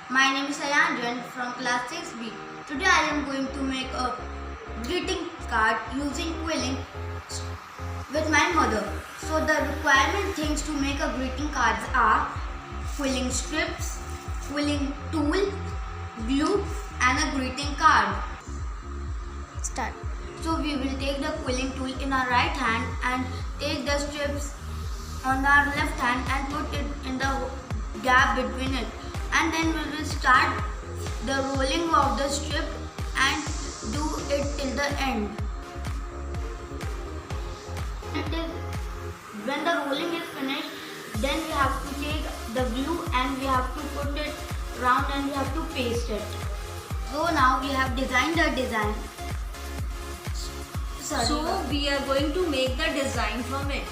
My name is Ayanjan from class 6B. Today I am going to make a greeting card using quilling with my mother. So the requirement things to make a greeting cards are quilling strips, quilling tool, glue and a greeting card. Start. So we will take the quilling tool in our right hand and take the strips on our left hand and put it in the gap between it, and then we will start the rolling of the strip and do it till the end. When the rolling is finished, then we have to take the glue and we have to put it round and we have to paste it. So now we have designed the design. So we are going to make the design from it.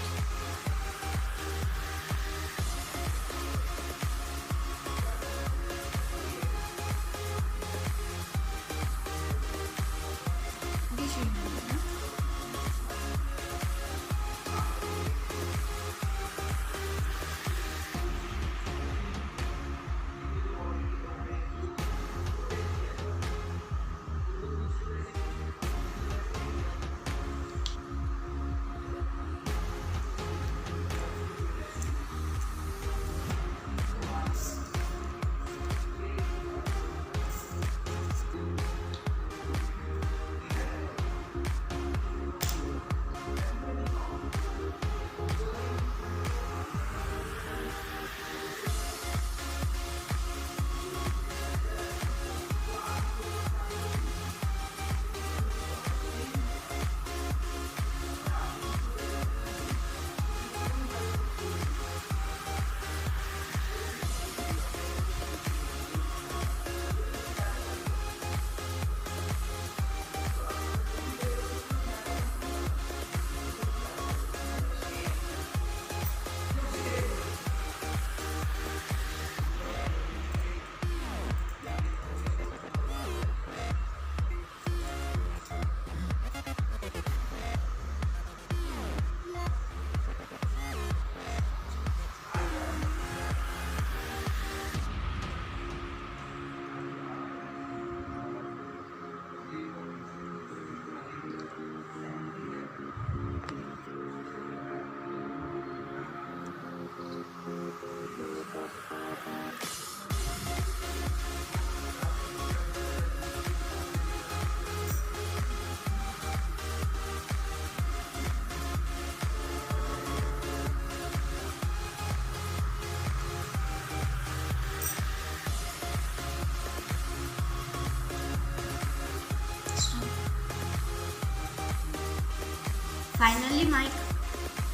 Finally, my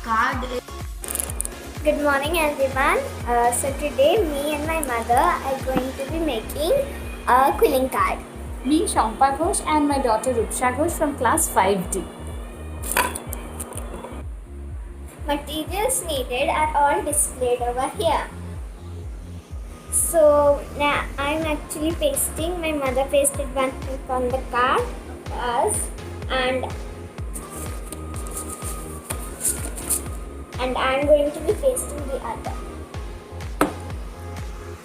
card is. Good morning everyone. So today me and my mother are going to be making a quilling card. Me, Shampa Ghosh, and my daughter Rupsha Ghosh from class 5D. Materials needed are all displayed over here. So now I'm actually pasting. My mother pasted one hook on the card and I'm going to be pasting the other.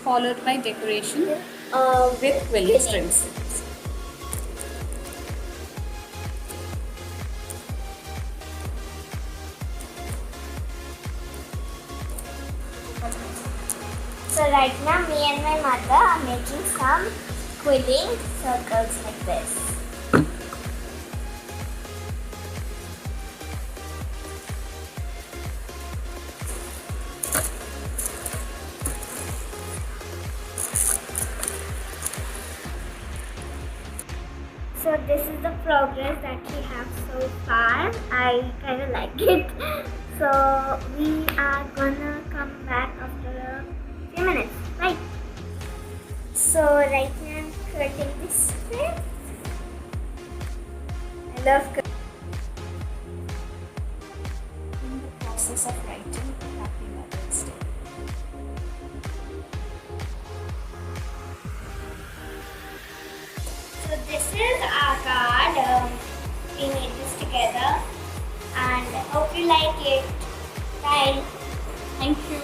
Followed by decoration With with quilling strings. So right now me and my mother are making some quilling circles like this. So this is the progress that we have so far. I kind of like it. So we are gonna come back after a few minutes, right? So right now I'm cutting this strip. I love cutting. In the process of writing Happy Mother's Day. So this is our card. We made this together and hope you like it. Bye. Thank you.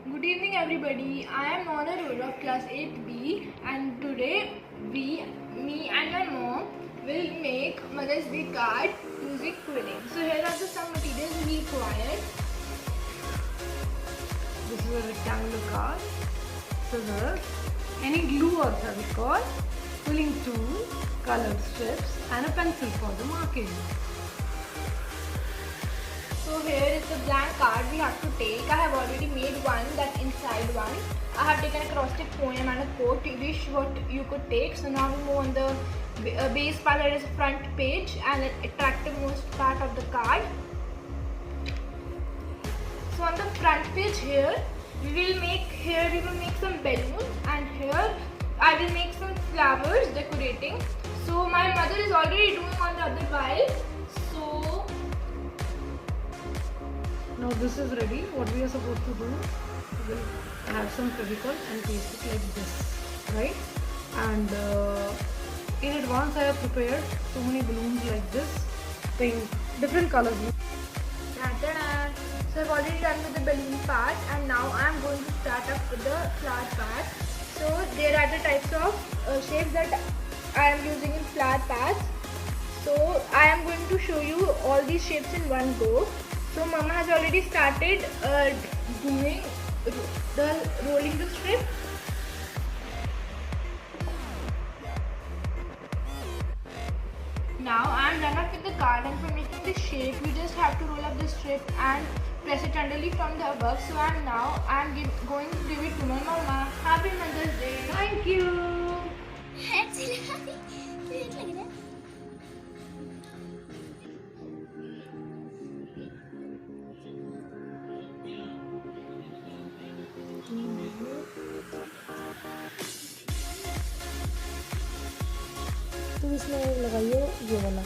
Good evening everybody, I am Mona Rola of class 8B and today me and my mom will make Mother's Day card using quilling. So here are some materials we required. This is a rectangular card, scissors, any glue or fevicol, quilling tool, colored strips and a pencil for the marking. So here is the blank card we have to take. I have already made one, that inside one. I have taken a acrostic poem and a quote. You wish what you could take. So now we move on the base part, that is the front page and the attractive most part of the card. So on the front page here, we will make some balloons, and here I will make some flowers decorating. So my mother is already doing on the other pile. So now this is ready. What we are supposed to do, we will have some fevicol and paste it like this, right? And in advance I have prepared so many balloons like this, pink, different colors. Ta-da! So I've already done with the balloon part, and now I am going to start up with the flower part. So there are the types of shapes that I am using in flower parts. So I am going to show you all these shapes in one go. So Mama has already started doing rolling the strip. Now I am done up with the card, and for making this shape you just have to roll up the strip and press it tenderly from the above. So I am going to give it to my Mama. Happy Mother's Day. Thank you. तो इसमें लगाइए ये वाला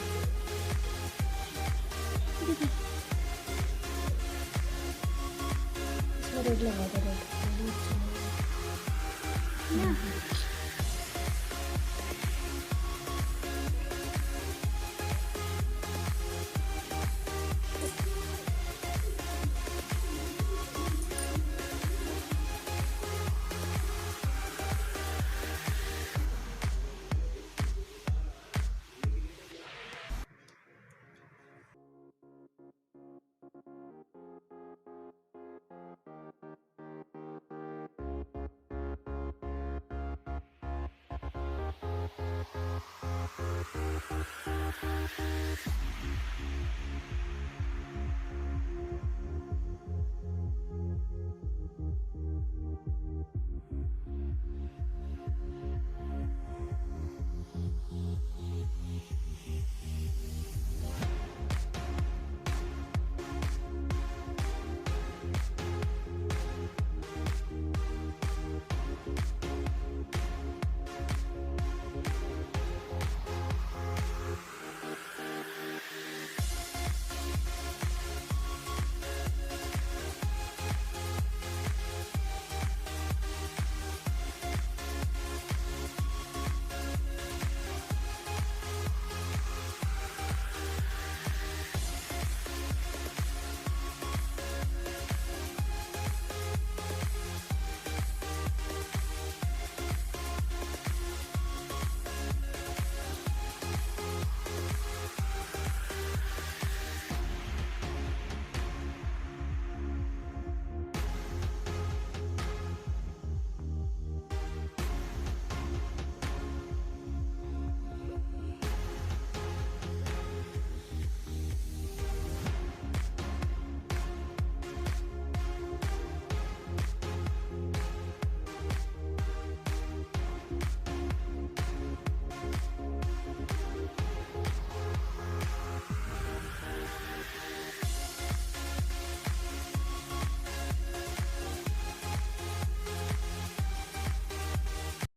इसमें red लगा दो red